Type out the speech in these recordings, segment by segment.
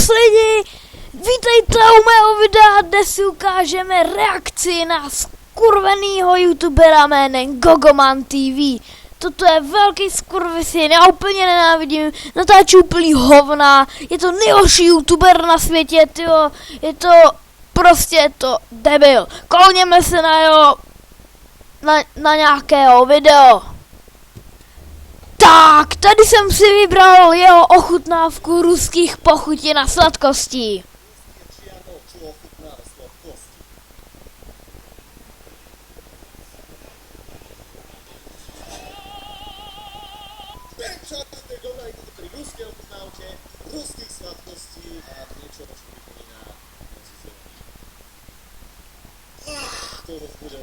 Čus lidi, vítejte u mého videa, dnes si ukážeme reakci na skurvenýho youtubera jménem Gogoman TV. Toto je velký skurvisyn, já úplně nenávidím, natáčí úplný hovna, je to nejhorší youtuber na světě, tyjo, je to prostě debil. Koukněme se na nějakého video. Tak, tady jsem si vybral jeho ochutnávku ruských pochutin a sladkostí. Ruských sladkostí a niečo, čo pripomína toho bude.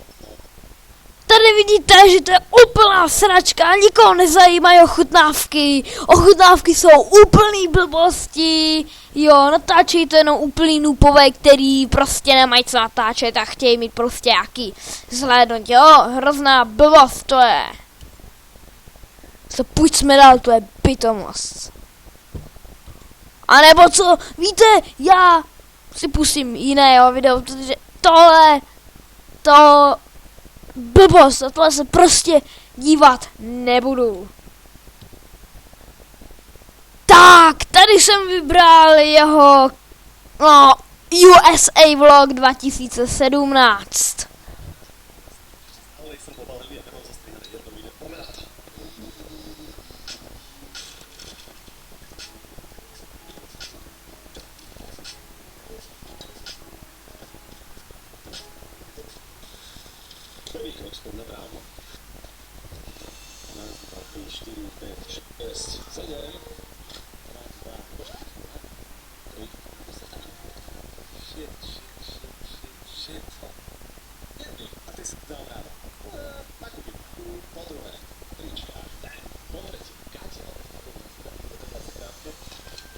Tady vidíte, že to je úplná sračka, nikoho nezajímají ochutnávky. Ochutnávky jsou úplný blbosti. Jo, natáčejí to jenom úplný nupové, který prostě nemají co natáčet a chtějí mít prostě jaký zhlédnout. Jo, hrozná blbost to je. Co půjďme dál, to je pitomost. A nebo co, víte, já si pustím jiného video, protože blbost, a tohle se prostě dívat nebudu. Tak, tady jsem vybral jeho USA vlog 2017. Prvý krok spod napravo. 1, 2, 3, 4, 5, 6, 7. 1, 2, 3, 4, 5, 6. A ty si dal ráno. Nakupím. Po druhé. Trička. Po třetí. Káče.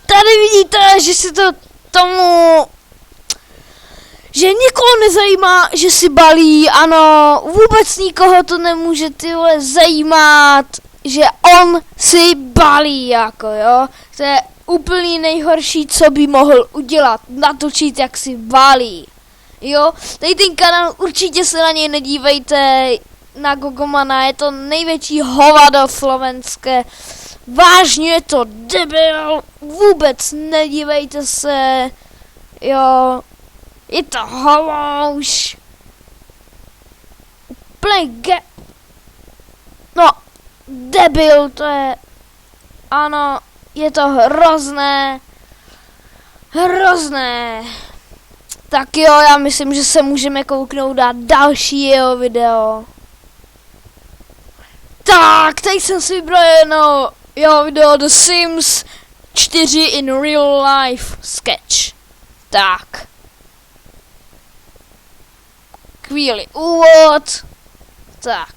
Tady vidíte, že si že nikoho nezajímá, že si balí, ano, vůbec nikoho to nemůže tyhle zajímat, že on si balí, jako jo. To je úplný nejhorší, co by mohl udělat, natočit, jak si balí. Jo, tady ten kanál, určitě se na něj nedívejte, na Gogomana, je to největší hovado slovenské. Vážně je to debil, vůbec nedívejte se, jo. Je to halouš. No, debil to je. Ano, je to hrozné. Hrozné. Tak jo, já myslím, že se můžeme kouknout na další jeho video. Tak, teď jsem si vybral jeho video The Sims 4 in real life sketch. Tak. Chvíli úvod. Tak.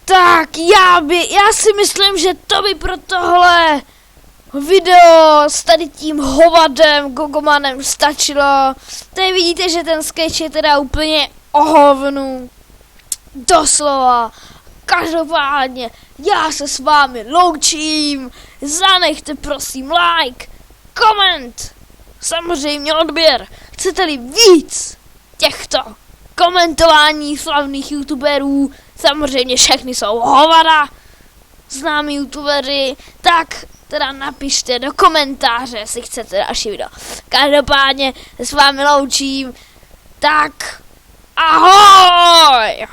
Tak, já si myslím, že to by pro tohle video s tady tím hovadem, Gogomanem stačilo. Tady vidíte, že ten sketch je teda úplně o hovnu. Doslova. Každopádně, já se s vámi loučím. Zanechte prosím like, koment, samozřejmě odběr. Chcete-li víc těchto komentování slavných youtuberů, samozřejmě všechny jsou hovada, známí youtubery, tak teda napište do komentáře, jestli chcete další video. Každopádně se s vámi loučím, tak ahoj!